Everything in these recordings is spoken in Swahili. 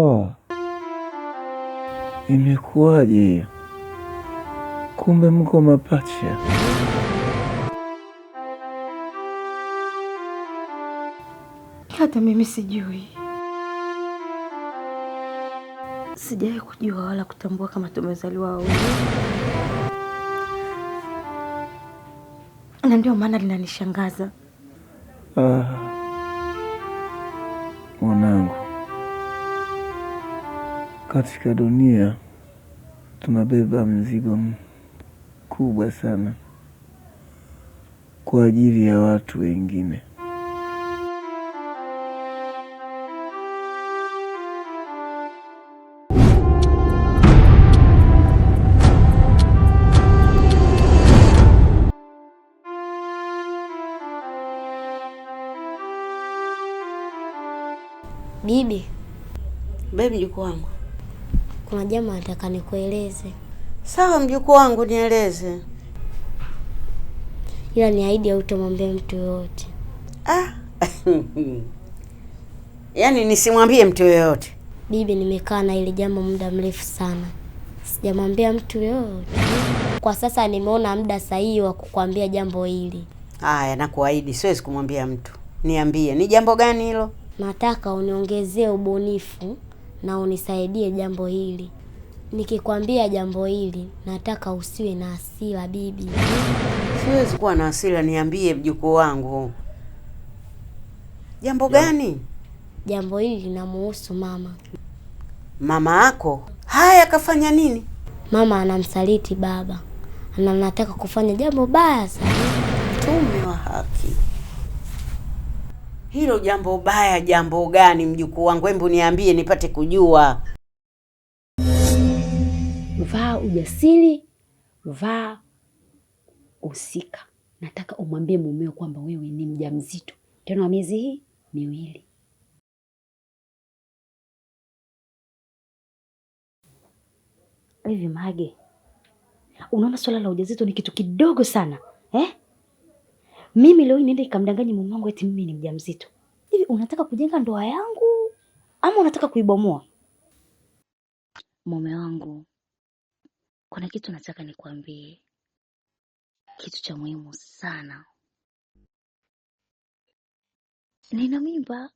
Oh, imekuwaje? Kumbe mko mapacha. Hata mimi sijui. Sijawahi kujua wala kutambua kama tumezaliwa wawili. Na ndio maana linanishangaza. Mwanangu, katika dunia tunabeba mzigo mkubwa sana kwa ajili ya watu wengine. Bibi. Baby, mjukuu wangu. Kuna jambo nataka nikueleze. Sawa mjukuu wangu, nieleze. Ila niahidi hautamwambia mtu yoyote. Yaani nisimwambie mtu yoyote? Bibi, nimekaa na ile jambo muda mrefu sana. Sijamwambia mtu yoyote. Kwa sasa nimeona muda sahihi wa kukwambia jambo hili. Haya, nakuahidi siwezi kumwambia mtu. Niambie, ni jambo gani hilo? Nataka uniongezee ubunifu na unisaidie jambo hili. Nikikwambia jambo hili, nataka usiwe na hasira bibi. Siwezi kuwa na hasira, niambie mjukuu wangu. Jambo gani? Jambo hili linamuhusu mama. Mama yako? Haya, kafanya nini? Mama anamsaliti baba. Anataka kufanya jambo baya sana. Tume wa haki. Hilo jambo baya jambo gani mjukuu wangu? Hebu niambie nipate kujua. Vaa ujasiri, vaa usika. Nataka umwambie mumeo kwamba wewe ni mjamzito. Tena miezi hii 2. Hivi Mage, unaona swala la ujauzito ni kitu kidogo sana, eh? Mimi leo niende nikamdanganya mume wangu eti mimi ni mjamzito. Hivi unataka kujenga ndoa yangu ama unataka kuibomoa? Mume wangu, kuna kitu nataka nikwambie. Kitu cha muhimu sana. Nina mimba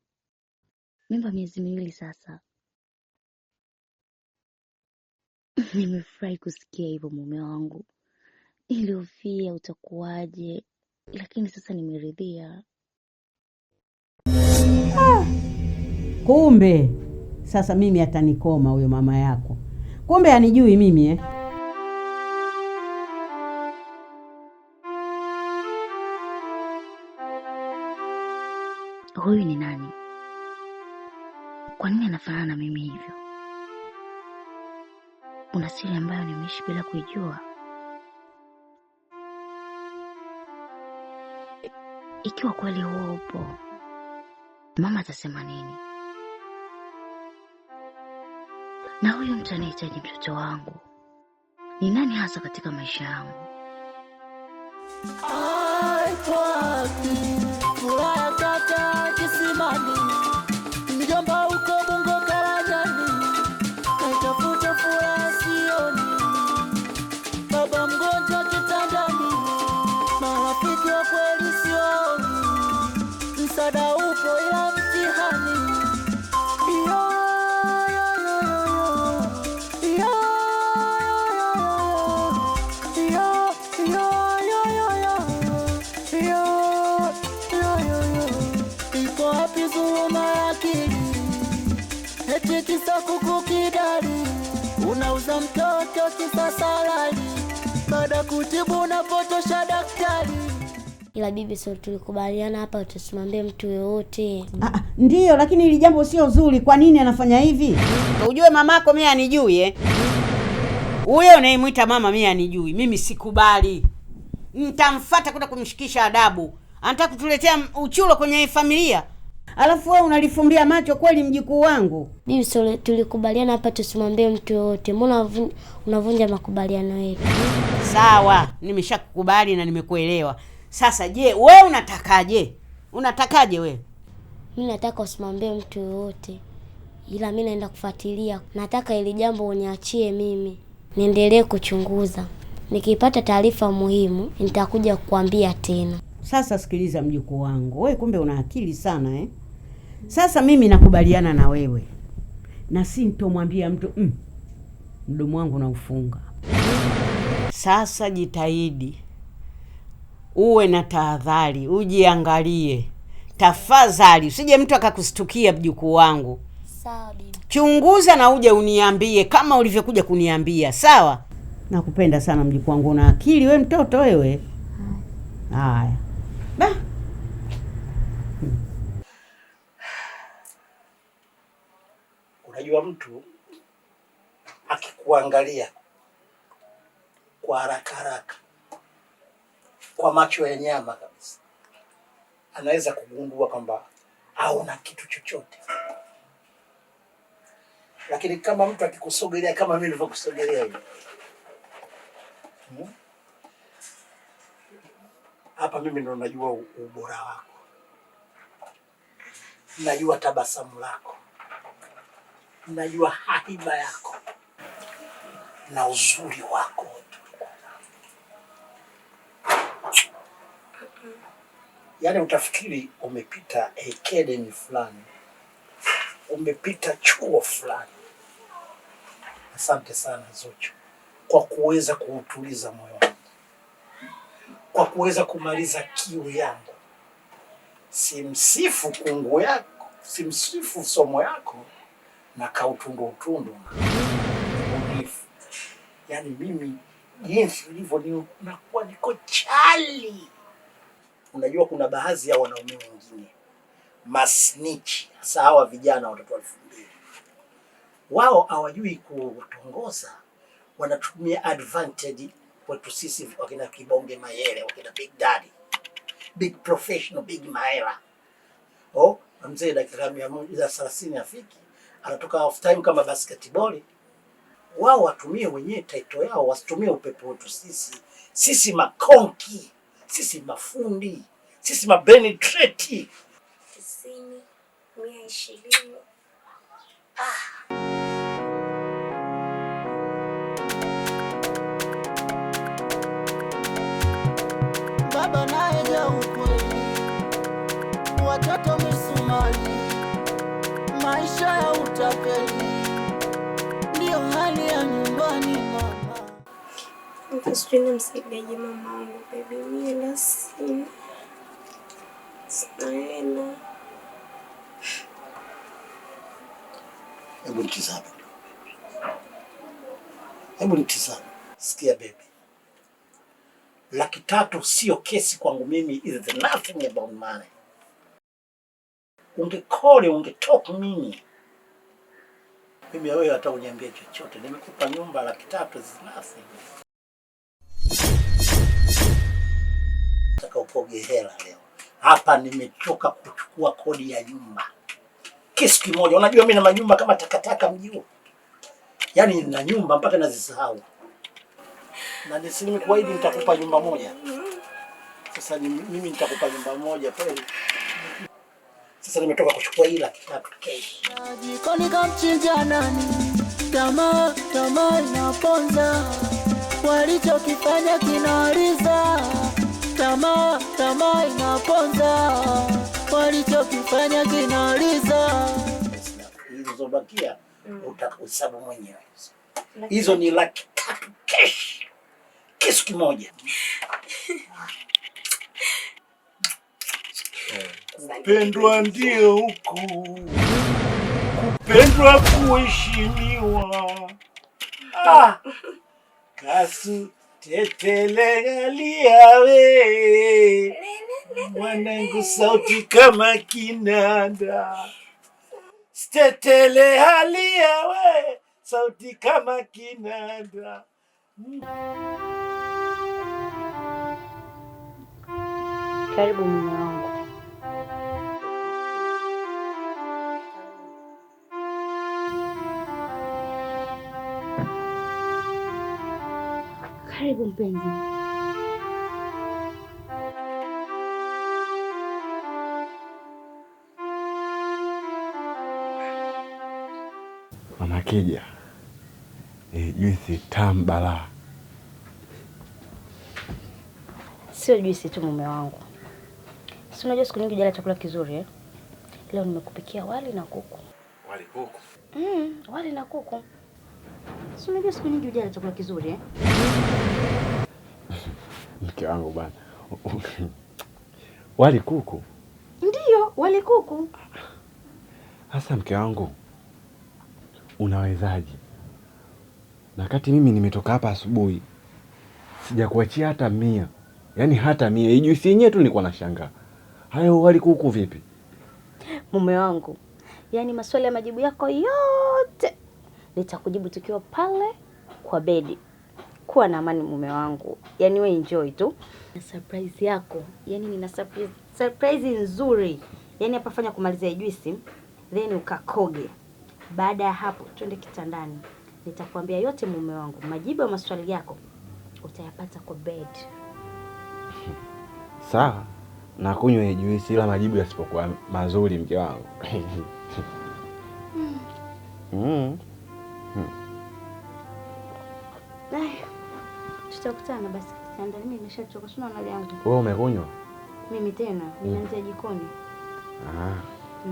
miezi 2 sasa. Nimefurahi kusikia hivyo mume wangu. Nilihofia utakuwaje, lakini sasa nimeridhia. Kumbe sasa mimi atanikoma huyo mama yako. Kumbe anijui mimi eh? Huyu ni nani? Kwa nini anafanana na mimi hivyo? Kuna siri ambayo nimeishi bila kuijua. Ikiwa kweli huo upo, mama atasema nini? Na huyu mtu anahitaji mtoto wangu ni nani hasa katika maisha yangu? Furaha kata kisimani, mjomba uko Bungo Karajani, kaitafuta furaha sioni, baba mgonjwa kitandani, marafiki wa kweli sioni, msaada upo ila mtihani. Kisa kuku kidari, unauza mtoto kisa salari, baada kutibu unapotosha daktari. Ila bibi, sio tulikubaliana hapa tusimwambie mtu yoyote. Ndiyo, lakini hili jambo sio zuri. Kwa nini anafanya hivi? Ujue mamako mimi anijui eh? Huyo unayemwita mama mimi anijui. Mimi sikubali. Nitamfuata kwenda kumshikisha adabu. Anataka kutuletea uchulo kwenye familia. Alafu wewe unalifumbia macho kweli mjukuu wangu? Bibi, sio tulikubaliana hapa tusimwambie mtu yoyote. Mbona unavunja makubaliano yetu? Sawa, nimeshakukubali na nimekuelewa. Sasa je, wewe unatakaje? Unatakaje wewe? Mimi nataka usimwambie mtu yoyote. ila mimi naenda kufuatilia. Nataka ili jambo uniachie mimi, niendelee kuchunguza. Nikipata taarifa muhimu nitakuja kukuambia tena. Sasa sikiliza mjukuu wangu, wewe kumbe una akili sana eh? Sasa mimi nakubaliana na wewe, na sintomwambia mtu mdomo wangu na ufunga. Sasa jitahidi uwe na tahadhari, ujiangalie tafadhali, usije mtu akakustukia mjukuu wangu. Sawa bibi. Chunguza na uje uniambie kama ulivyokuja kuniambia, sawa? Nakupenda sana mjukuu wangu, una akili wewe, mtoto wewe. Haya. Ba. Unajua mtu akikuangalia kwa haraka haraka, kwa macho ya nyama kabisa, anaweza kugundua kwamba hauna kitu chochote. Lakini kama mtu akikusogelea kama mimi nilivyokusogelea hivi, hapa mimi ndo najua ubora wako. Najua tabasamu lako. Najua haiba yako na uzuri wako. Yaani utafikiri umepita academy fulani, umepita chuo fulani. Asante sana Zuchu kwa kuweza kuutuliza moyo wangu, kwa kuweza kumaliza kiu yangu. Simsifu kungu yako, simsifu somo yako na kautundu unifu. Yaani mimi jinsi ulivyo ni nakuwa niko chali. Unajua kuna baadhi ya wanaume wengine masnichi, hasa hawa vijana watoto 2000, wao hawajui kutongoza, wanatumia advantage kwetu sisi wakina Kibonge Mayele, wakina Big Daddy, big professional, big mahera. Mzee dakika 130 afiki, anatoka half time kama basketball. Wao watumie wenyewe title yao, wasitumie upepo wetu sisi. Sisi makonki, sisi mafundi, sisi mapenetrate. 90, 120. Baba naeja ukweli, watoto misumari, maisha ya utapeli, ndio hali ya nyumbani mama. Sijui namsaidiaje mama wangu baby, mimi hela sina. Sina hela. Hebu nitizame. Hebu nitizame. Sikia baby. 300,000 sio kesi kwangu mimi, is nothing about money. Ungekole, ungetalk mimi. Mimi wewe hata uniambie chochote. Nimekupa nyumba 300,000 is nothing. Nataka upoge hela leo. Hapa nimechoka kuchukua kodi ya nyumba. Kesi kimoja. Unajua mimi na manyumba kama takataka mjio. Yaani nina nyumba mpaka nazisahau. Na nisimi kuahidi nitakupa nyumba moja. Sasa mimi nitakupa nyumba moja kweli. Sasa nimetoka kuchukua hii 300,000 cash. Jikoni kamchinja nani? Tamaa inaponza, walichokifanya kinaliza. Tamaa inaponza, walichokifanya kinaliza. Zilizobakia utahesabu mwenyewe. Hizo ni 300,000 cash. Kisu kimoja. Kupendwa ndio huku, kupendwa kuheshimiwa. Kasu tetele aliawe, mwanangu sauti kama kinanda. Tetele aliawe, sauti kama kinanda. Karibu mume wangu. Karibu mpenzi. ukija juisi tamu balaa. Sio juisi tu mume wangu. Si unajua siku nyingi hujala chakula kizuri eh? Leo nimekupikia wali na kuku. Wali kuku? Wali na kuku. Si unajua siku nyingi hujala chakula kizuri eh? Mke wangu bana. Wali kuku? Ndiyo, wali kuku. Hasa mke wangu, unawezaje? Na kati mimi nimetoka hapa asubuhi, sijakuachia hata 100. Yaani hata 100. Hii juisi yenyewe tu nilikuwa nashangaa. Hayo wali kuku vipi? Mume wangu, yaani maswali ya majibu yako yote nitakujibu tukiwa pale kwa bedi. Kuwa na amani mume wangu. Yaani we enjoy tu. Na surprise yako. Yaani nina surprise nzuri. Yaani hapa fanya kumalizia juisi, then ukakoge. Baada ya hapo twende kitandani. Nitakwambia yote mume wangu. Majibu ya maswali yako utayapata kwa bed. Sawa. Na kunywa juisi ila majibu yasipokuwa mazuri mke wangu. Tutakutana basi kitandani. Mimi nimeshachoka. Sina hali yangu. Wewe umekunywa? Mimi tena nimeanza jikoni.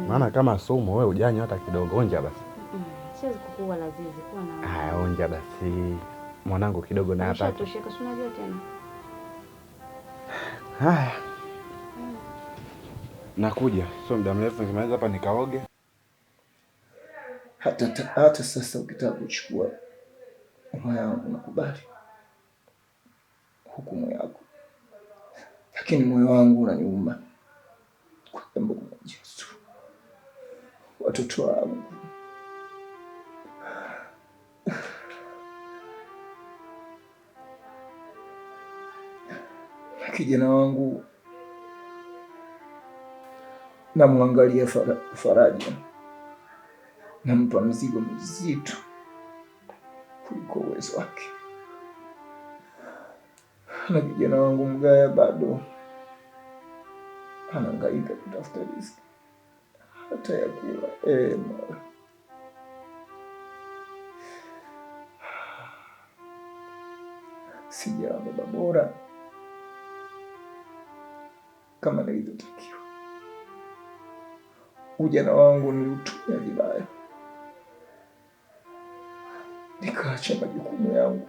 Maana kama sumu wewe hujanywa hata kidogo. Onja basi. Siwezi kukua lazizi kuwa na. Onja basi. Mwanangu kidogo na hata. Tosheka, si unajua tena. Haya. Nakuja. Sio muda mrefu nikimaliza hapa nikaoge. Hata sasa ukitaka kuchukua roho yangu nakubali hukumu yako, lakini moyo wangu unaniuma kwa jambo moja tu. Watoto wangu. Kijana wangu namwangalia Faraja, nampa mzigo mzito kuliko uwezo wake. Na kijana wangu Mgaya bado anahangaika kutafuta riziki hata ya kula. Mola, sijawa baba bora kama nilivyotakiwa. Ujana wangu niliutumia vibaya, nikaacha majukumu yangu,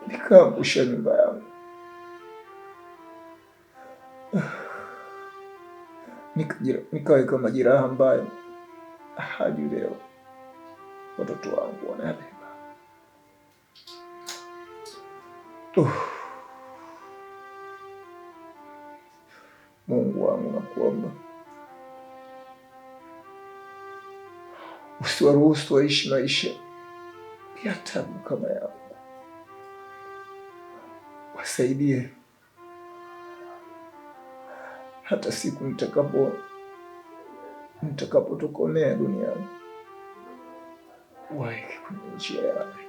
nikaangusha nyumba yangu, nikaweka majeraha ambayo hadi leo watoto wangu wanayabeba. Mungu wangu, nakuomba usiwaruhusu waishi maisha ya tabu kama yangu. Wasaidie hata siku nitakapotokomea duniani, waeke kwenye njia yake.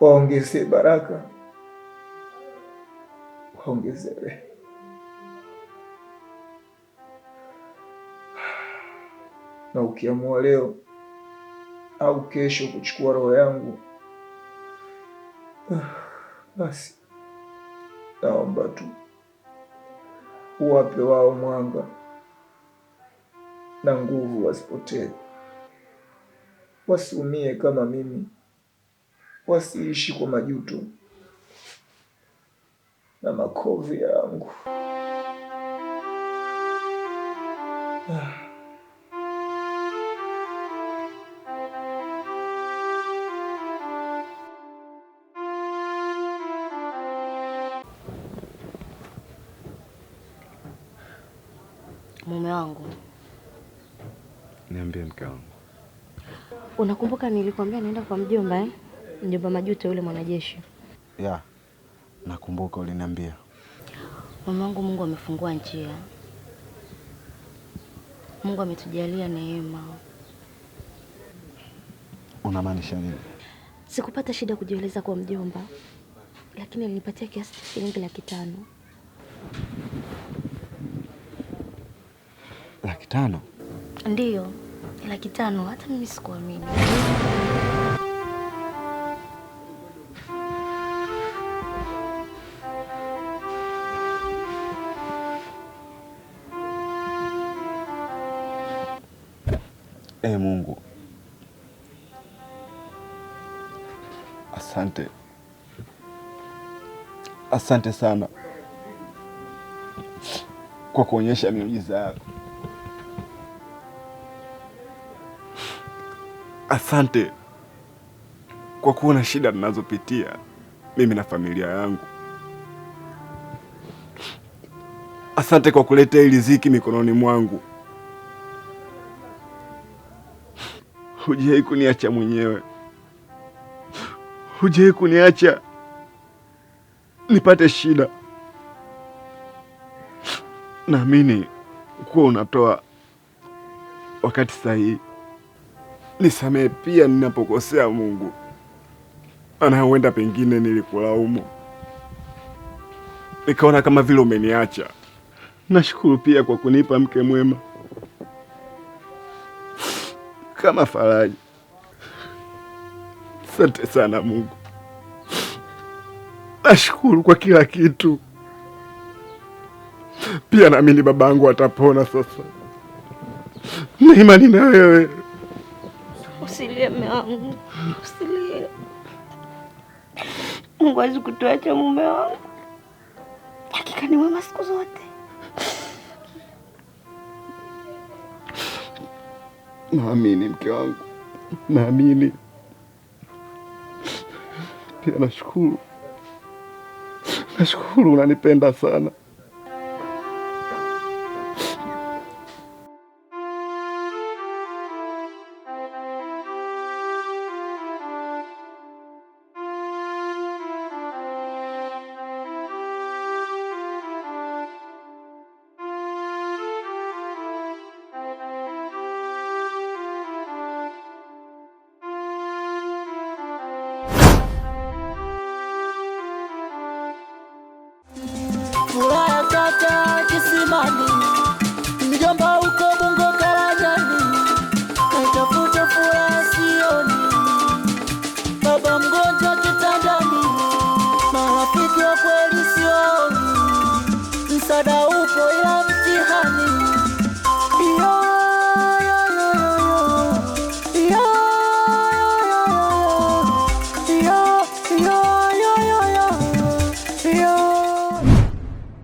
Waongezee baraka, waongezewe. Na ukiamua leo au kesho kuchukua roho yangu, basi naomba tu uwape wao mwanga na nguvu, wasipotee, wasiumie kama mimi, wasiishi kwa majuto na makovu yangu. Mume wangu. Niambie mke wangu. Unakumbuka nilikwambia naenda kwa mjomba eh? Mjomba Majuto yule mwanajeshi. Ya. Nakumbuka uliniambia. Mume wangu, Mungu amefungua njia. Mungu ametujalia neema. Unamaanisha nini? Sikupata shida kujieleza kwa mjomba, lakini alinipatia kiasi cha shilingi 500,000. 500,000? Ndiyo, 500,000 hata mimi sikuamini. Mungu, asante. Asante sana kwa kuonyesha miujiza yako. Asante kwa kuona shida ninazopitia mimi na familia yangu. Asante kwa kuleta riziki mikononi mwangu. Hujai kuniacha mwenyewe. Hujai kuniacha nipate shida. Naamini kuwa unatoa wakati sahihi. Nisamehe pia ninapokosea Mungu. Huenda pengine nilikulaumu, nikaona kama vile umeniacha. Nashukuru pia kwa kunipa mke mwema kama Faraja. Asante sana Mungu. Nashukuru kwa kila kitu. Pia naamini babangu atapona sasa. Na imani na wewe. Usilie mume wangu. Usilie. Mungu hawezi kutuacha mume wangu. Hakika ni mwema siku zote. Naamini mke wangu. Naamini. Pia nashukuru. Nashukuru unanipenda sana.